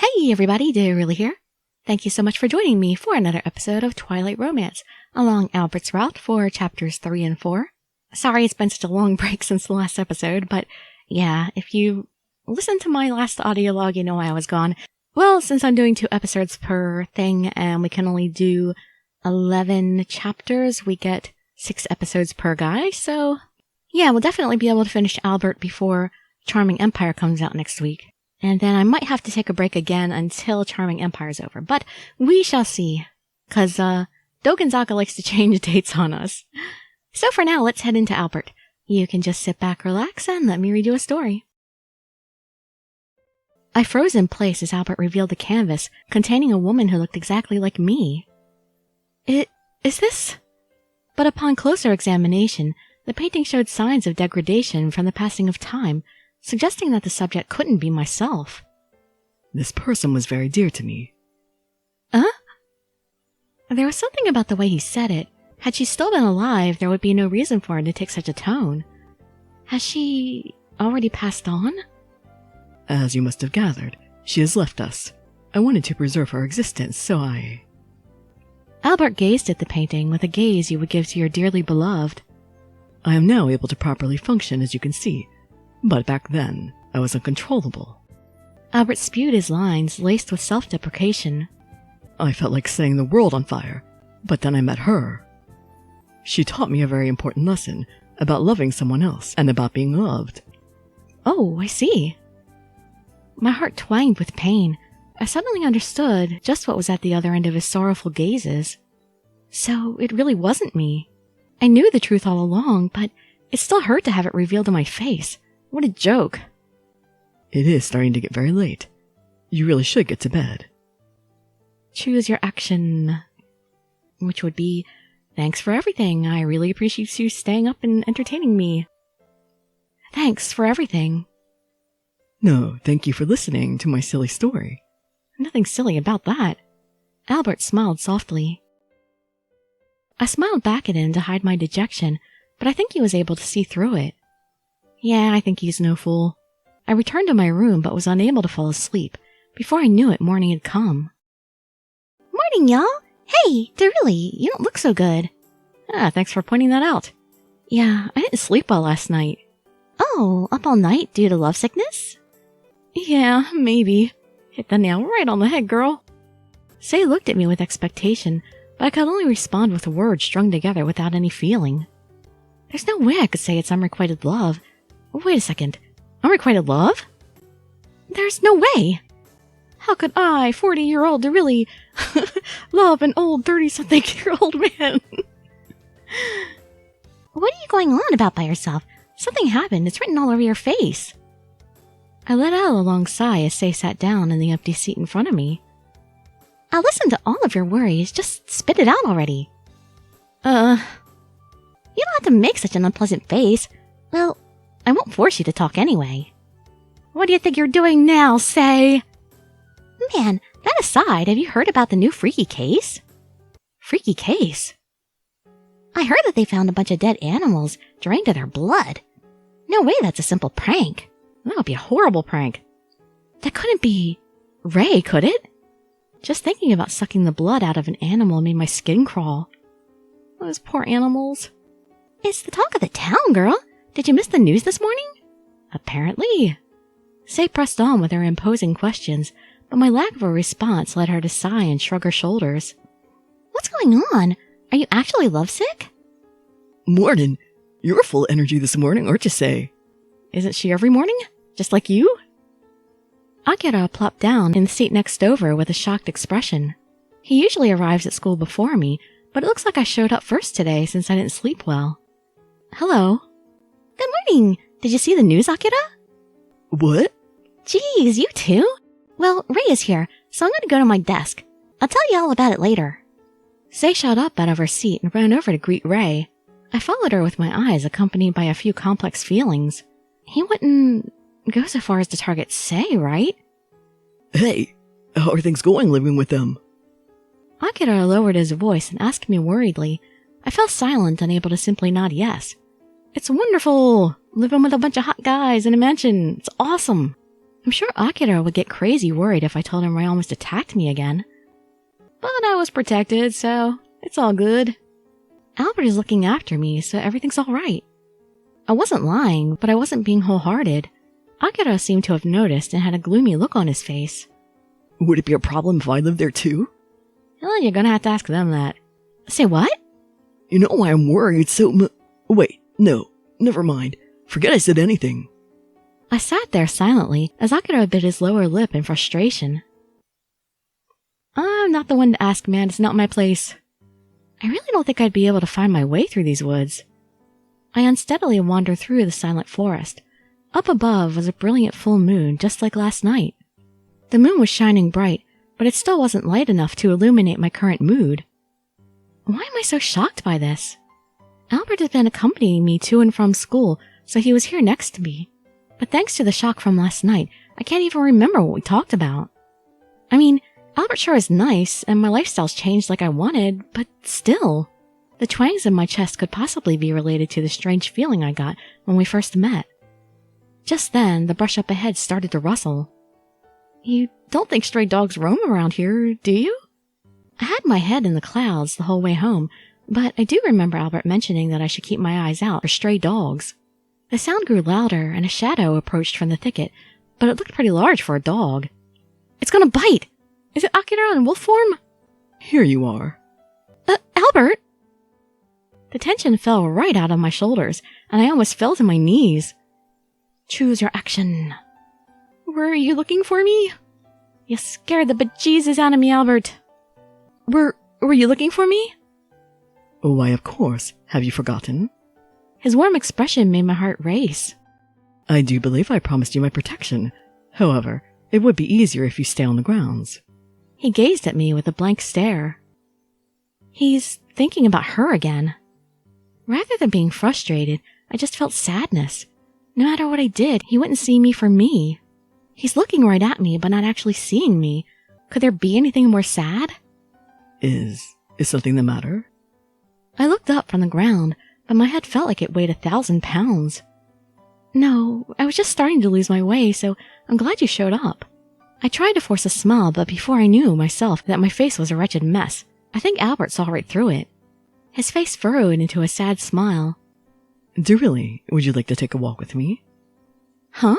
Hey everybody, Dirili here. Thank you so much for joining me for another episode of Twilight Romance, along Albert's route for chapters 3 and 4. Sorry it's been such a long break since the last episode, but yeah, if you listened to my last audio log, you know why I was gone. Well, since I'm doing 2 episodes per thing, and we can only do 11 chapters, we get 6 episodes per guy, so yeah, we'll definitely be able to finish Albert before Charming Empire comes out next week. And then I might have to take a break again until Charming Empire's over. But we shall see. Cause, Dogonzaka likes to change dates on us. So for now, let's head into Albert. You can just sit back, relax, and let me read you a story. I froze in place as Albert revealed the canvas containing a woman who looked exactly like me. Is this? But upon closer examination, the painting showed signs of degradation from the passing of time, suggesting that the subject couldn't be myself. This person was very dear to me. There was something about the way he said it. Had she still been alive, there would be no reason for her to take such a tone. Has she already passed on? As you must have gathered, she has left us. I wanted to preserve her existence, so I... Albert gazed at the painting with a gaze you would give to your dearly beloved. I am now able to properly function, as you can see. But back then, I was uncontrollable. Albert spewed his lines, laced with self-deprecation. I felt like setting the world on fire, but then I met her. She taught me a very important lesson about loving someone else and about being loved. Oh, I see. My heart twanged with pain. I suddenly understood just what was at the other end of his sorrowful gazes. So it really wasn't me. I knew the truth all along, but it still hurt to have it revealed in my face. What a joke. It is starting to get very late. You really should get to bed. Choose your action. Which would be, thanks for everything. I really appreciate you staying up and entertaining me. Thanks for everything. No, thank you for listening to my silly story. Nothing silly about that. Albert smiled softly. I smiled back at him to hide my dejection, but I think he was able to see through it. Yeah, I think he's no fool. I returned to my room but was unable to fall asleep. Before I knew it, morning had come. Morning, y'all! Hey, Dirili, you don't look so good. Thanks for pointing that out. Yeah, I didn't sleep well last night. Oh, up all night due to lovesickness? Yeah, maybe. Hit the nail right on the head, girl. Say looked at me with expectation, but I could only respond with words strung together without any feeling. There's no way I could say it's unrequited love. Wait a second. Unrequited love? There's no way! How could I, 40-year-old Dirili, love an old 30-something-year-old man? What are you going on about by yourself? Something happened. It's written all over your face. I let out a long sigh as Say sat down in the empty seat in front of me. I'll listen to all of your worries. Just spit it out already. You don't have to make such an unpleasant face. Well, I won't force you to talk anyway. What do you think you're doing now, Say? Man, that aside, have you heard about the new freaky case? Freaky case? I heard that they found a bunch of dead animals drained of their blood. No way that's a simple prank. That would be a horrible prank. That couldn't be Ray, could it? Just thinking about sucking the blood out of an animal made my skin crawl. Those poor animals. It's the talk of the town, girl. Did you miss the news this morning? Apparently. Say pressed on with her imposing questions, but my lack of a response led her to sigh and shrug her shoulders. What's going on? Are you actually lovesick? Morning. You're full of energy this morning, aren't you, Say? Isn't she every morning? Just like you? Akira plopped down in the seat next over with a shocked expression. He usually arrives at school before me, but it looks like I showed up first today since I didn't sleep well. Hello. Good morning. Did you see the news, Akira? What? Geez, you too? Well, Ray is here, so I'm going to go to my desk. I'll tell you all about it later. Say shot up out of her seat and ran over to greet Ray. I followed her with my eyes, accompanied by a few complex feelings. He wouldn't go so far as to target Say, right? Hey, how are things going living with them? Akira lowered his voice and asked me worriedly. I fell silent, unable to simply nod yes. It's wonderful! Living with a bunch of hot guys in a mansion. It's awesome! I'm sure Akira would get crazy worried if I told him Ray almost attacked me again. But I was protected, so it's all good. Albert is looking after me, so everything's all right. I wasn't lying, but I wasn't being wholehearted. Akira seemed to have noticed and had a gloomy look on his face. Would it be a problem if I lived there too? Well, you're gonna have to ask them that. Say what? You know why I'm worried Wait, no, never mind. Forget I said anything. I sat there silently as Akira bit his lower lip in frustration. I'm not the one to ask, man. It's not my place. I really don't think I'd be able to find my way through these woods. I unsteadily wandered through the silent forest. Up above was a brilliant full moon, just like last night. The moon was shining bright, but it still wasn't light enough to illuminate my current mood. Why am I so shocked by this? Albert had been accompanying me to and from school, so he was here next to me. But thanks to the shock from last night, I can't even remember what we talked about. I mean, Albert sure is nice, and my lifestyle's changed like I wanted, but still. The twangs in my chest could possibly be related to the strange feeling I got when we first met. Just then, the brush up ahead started to rustle. You don't think stray dogs roam around here, do you? I had my head in the clouds the whole way home, but I do remember Albert mentioning that I should keep my eyes out for stray dogs. The sound grew louder, and a shadow approached from the thicket, but it looked pretty large for a dog. It's gonna bite! Is it Akira in wolf form? Here you are. Albert! The tension fell right out of my shoulders, and I almost fell to my knees. Choose your action. Were you looking for me? You scared the bejesus out of me, Albert. Were you looking for me? Why, of course. Have you forgotten? His warm expression made my heart race. I do believe I promised you my protection. However, it would be easier if you stay on the grounds. He gazed at me with a blank stare. He's thinking about her again. Rather than being frustrated, I just felt sadness. No matter what I did, he wouldn't see me for me. He's looking right at me, but not actually seeing me. Could there be anything more sad? Is something the matter? I looked up from the ground, but my head felt like it weighed 1,000 pounds. No, I was just starting to lose my way, so I'm glad you showed up. I tried to force a smile, but before I knew myself that my face was a wretched mess, I think Albert saw right through it. His face furrowed into a sad smile. Dirili, would you like to take a walk with me? Huh?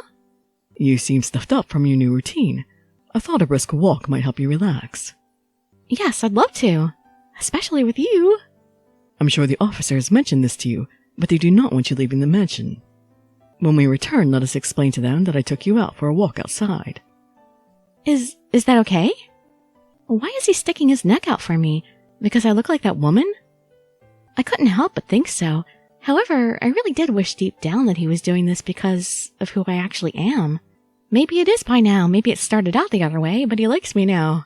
You seem stuffed up from your new routine. I thought a brisk walk might help you relax. Yes, I'd love to. Especially with you. I'm sure the officers mentioned this to you, but they do not want you leaving the mansion. When we return, let us explain to them that I took you out for a walk outside. Is that okay? Why is he sticking his neck out for me? Because I look like that woman? I couldn't help but think so. However, I really did wish deep down that he was doing this because of who I actually am. Maybe it is by now, maybe it started out the other way, but he likes me now.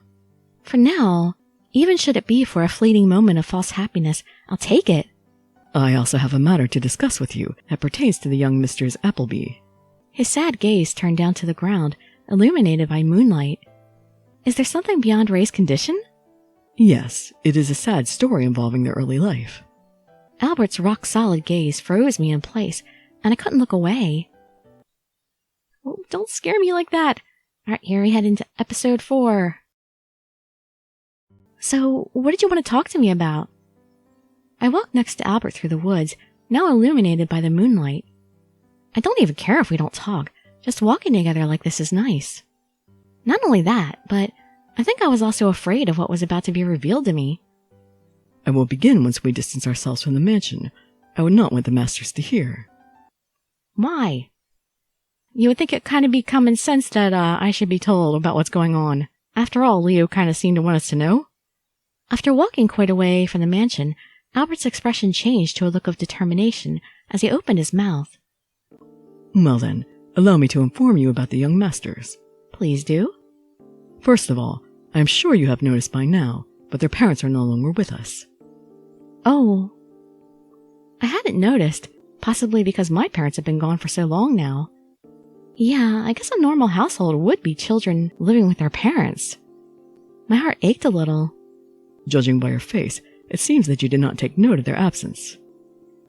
For now, even should it be for a fleeting moment of false happiness, I'll take it. I also have a matter to discuss with you that pertains to the young Mrs. Appleby. His sad gaze turned down to the ground, illuminated by moonlight. Is there something beyond Ray's condition? Yes, it is a sad story involving their early life. Albert's rock-solid gaze froze me in place, and I couldn't look away. Oh, don't scare me like that. All right, here we head into episode 4. So, what did you want to talk to me about? I walked next to Albert through the woods, now illuminated by the moonlight. I don't even care if we don't talk. Just walking together like this is nice. Not only that, but I think I was also afraid of what was about to be revealed to me. I will begin once we distance ourselves from the mansion. I would not want the masters to hear. Why? You would think it kind of be common sense that I should be told about what's going on. After all, Leo kind of seemed to want us to know. After walking quite a way from the mansion, Albert's expression changed to a look of determination as he opened his mouth. Well then, allow me to inform you about the young masters. Please do. First of all, I am sure you have noticed by now, but their parents are no longer with us. Oh. I hadn't noticed, possibly because my parents have been gone for so long now. Yeah, I guess a normal household would be children living with their parents. My heart ached a little. Judging by your face, it seems that you did not take note of their absence.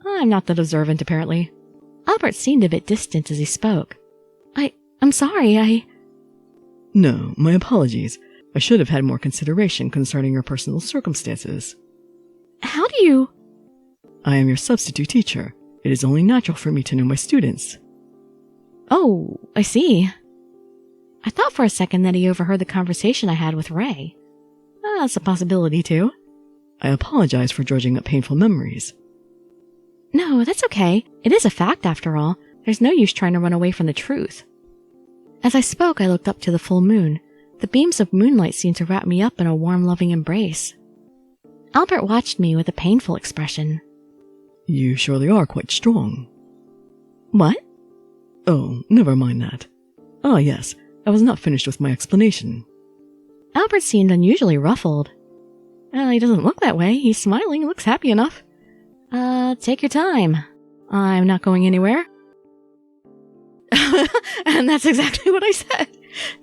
I'm not that observant, apparently. Albert seemed a bit distant as he spoke. I'm sorry, No, my apologies. I should have had more consideration concerning your personal circumstances. How do you... I am your substitute teacher. It is only natural for me to know my students. Oh, I see. I thought for a second that he overheard the conversation I had with Ray. That's a possibility, too. I apologize for dredging up painful memories. No, that's okay. It is a fact, after all. There's no use trying to run away from the truth. As I spoke, I looked up to the full moon. The beams of moonlight seemed to wrap me up in a warm, loving embrace. Albert watched me with a painful expression. You surely are quite strong. What? Oh, never mind that. Ah, yes, I was not finished with my explanation. Albert seemed unusually ruffled. Well, he doesn't look that way. He's smiling, looks happy enough. Take your time. I'm not going anywhere. And that's exactly what I said.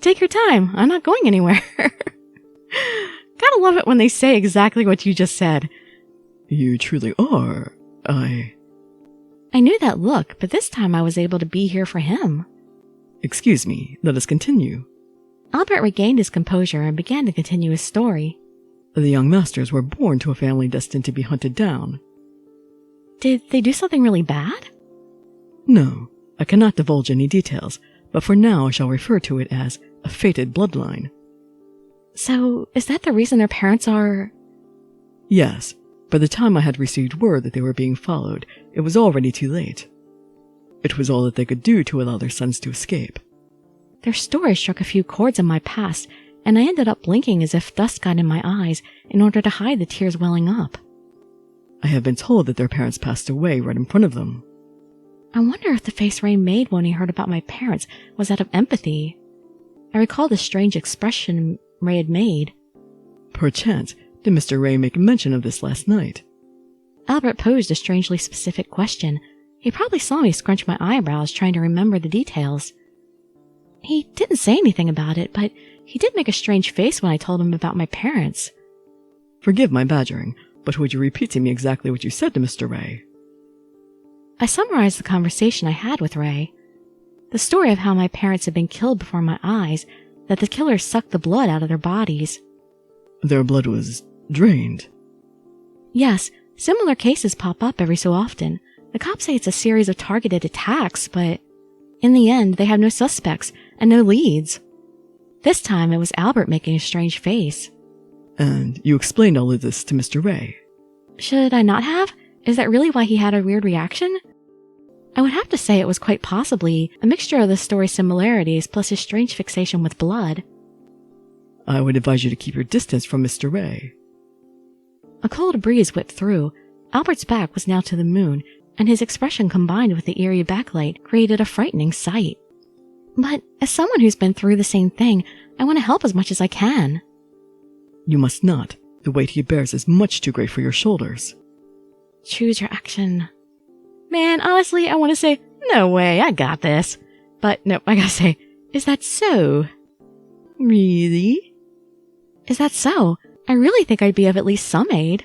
Take your time. I'm not going anywhere. Gotta love it when they say exactly what you just said. You truly are. I knew that look, but this time I was able to be here for him. Excuse me, let us continue. Albert regained his composure and began to continue his story. The young masters were born to a family destined to be hunted down. Did they do something really bad? No, I cannot divulge any details, but for now I shall refer to it as a fated bloodline. So, is that the reason their parents are... Yes. By the time I had received word that they were being followed, it was already too late. It was all that they could do to allow their sons to escape. Their story struck a few chords in my past, and I ended up blinking as if dust got in my eyes in order to hide the tears welling up. I have been told that their parents passed away right in front of them. I wonder if the face Ray made when he heard about my parents was out of empathy. I recalled the strange expression Ray had made. Perchance, did Mr. Ray make mention of this last night? Albert posed a strangely specific question. He probably saw me scrunch my eyebrows trying to remember the details. He didn't say anything about it, but he did make a strange face when I told him about my parents. Forgive my badgering, but would you repeat to me exactly what you said to Mr. Ray? I summarized the conversation I had with Ray. The story of how my parents had been killed before my eyes, that the killers sucked the blood out of their bodies. Their blood was drained? Yes, similar cases pop up every so often. The cops say it's a series of targeted attacks, but in the end, they have no suspects and no leads. This time, it was Albert making a strange face. And you explained all of this to Mr. Ray? Should I not have? Is that really why he had a weird reaction? I would have to say it was quite possibly a mixture of the story's similarities plus his strange fixation with blood. I would advise you to keep your distance from Mr. Ray. A cold breeze whipped through. Albert's back was now to the moon, and his expression combined with the eerie backlight created a frightening sight. But as someone who's been through the same thing, I want to help as much as I can. You must not. The weight he bears is much too great for your shoulders. Choose your action. Man, honestly, I want to say, no way, I got this. But no, I gotta say, is that so? Really? Is that so? I really think I'd be of at least some aid.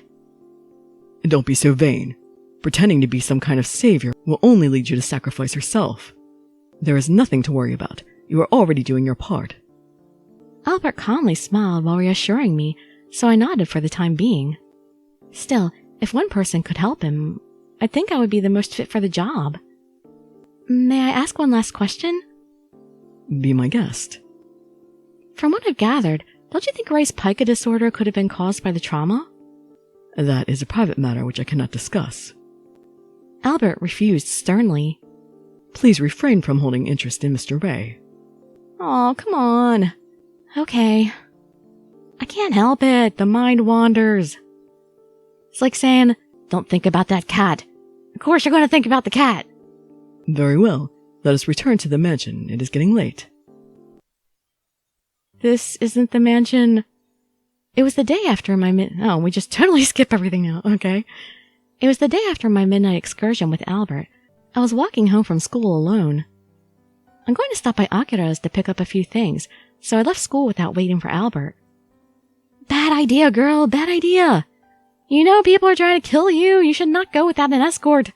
Don't be so vain. Pretending to be some kind of savior will only lead you to sacrifice yourself. There is nothing to worry about. You are already doing your part. Albert calmly smiled while reassuring me, so I nodded for the time being. Still, if one person could help him, I think I would be the most fit for the job. May I ask one last question? Be my guest. From what I've gathered, don't you think Ray's pica disorder could have been caused by the trauma? That is a private matter which I cannot discuss. Albert refused sternly. Please refrain from holding interest in Mr. Ray. Aw, come on. Okay. I can't help it. The mind wanders. It's like saying, don't think about that cat. Of course you're going to think about the cat. Very well. Let us return to the mansion. It is getting late. This isn't the mansion. It was the day after my Oh, we just totally skip everything now. Okay. It was the day after my midnight excursion with Albert. I was walking home from school alone. I'm going to stop by Akira's to pick up a few things, so I left school without waiting for Albert. Bad idea, girl. Bad idea. You know people are trying to kill you. You should not go without an escort.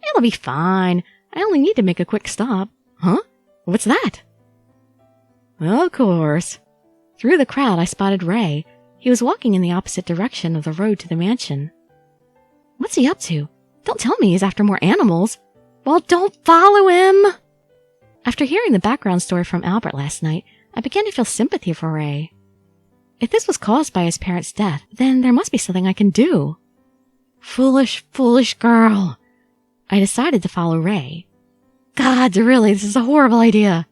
It'll be fine. I only need to make a quick stop. Huh? What's that? Of course. Through the crowd, I spotted Ray. He was walking in the opposite direction of the road to the mansion. What's he up to? Don't tell me he's after more animals. Well, don't follow him! After hearing the background story from Albert last night, I began to feel sympathy for Ray. If this was caused by his parents' death, then there must be something I can do. Foolish, foolish girl. I decided to follow Ray. God, really, this is a horrible idea.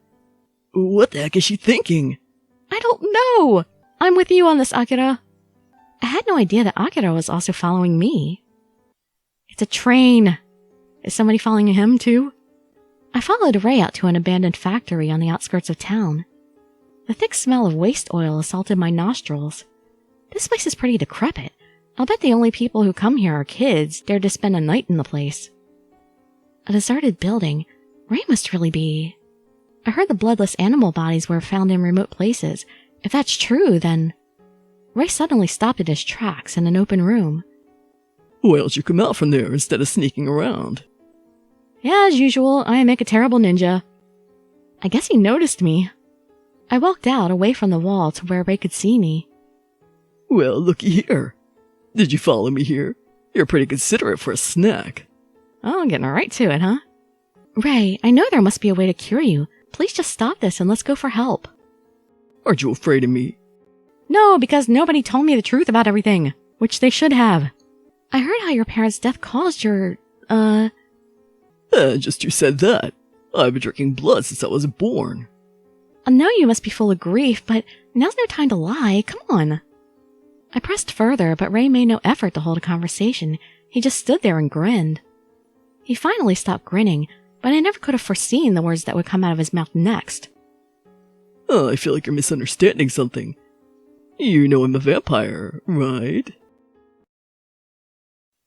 What the heck is she thinking? I don't know. I'm with you on this, Akira. I had no idea that Akira was also following me. It's a train. Is somebody following him too? I followed Ray out to an abandoned factory on the outskirts of town. The thick smell of waste oil assaulted my nostrils. This place is pretty decrepit. I'll bet the only people who come here are kids dared to spend a night in the place. A deserted building. Ray must really be... I heard the bloodless animal bodies were found in remote places. If that's true, then... Ray suddenly stopped in his tracks in an open room. Why'd you come out from there instead of sneaking around? Yeah, as usual, I make a terrible ninja. I guess he noticed me. I walked out, away from the wall to where Ray could see me. Well, looky here. Did you follow me here? You're pretty considerate for a snack. Oh, getting right to it, huh? Ray, I know there must be a way to cure you. Please just stop this and let's go for help. Aren't you afraid of me? No, because nobody told me the truth about everything, which they should have. I heard how your parents' death caused your, Just you said that. I've been drinking blood since I was born. I know you must be full of grief, but now's no time to lie. Come on. I pressed further, but Ray made no effort to hold a conversation. He just stood there and grinned. He finally stopped grinning, but I never could have foreseen the words that would come out of his mouth next. Oh, I feel like you're misunderstanding something. You know I'm a vampire, right?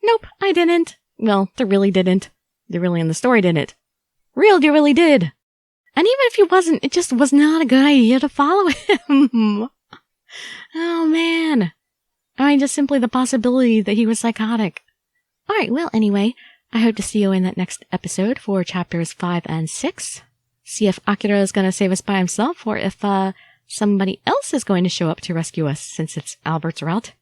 Nope, I didn't. Well, Dirili didn't. Dirili in the story didn't. Real Dirili did. And even if he wasn't, it just was not a good idea to follow him. Oh, man. I mean, just simply the possibility that he was psychotic. Alright, well, anyway, I hope to see you in that next episode for chapters 5 and 6. See if Akira is going to save us by himself, or if, somebody else is going to show up to rescue us, since it's Albert's route.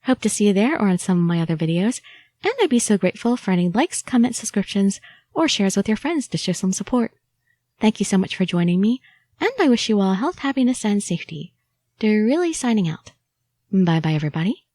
Hope to see you there, or in some of my other videos. And I'd be so grateful for any likes, comments, subscriptions, or shares with your friends to show some support. Thank you so much for joining me, and I wish you all health, happiness, and safety. Dirili signing out. Bye-bye, everybody.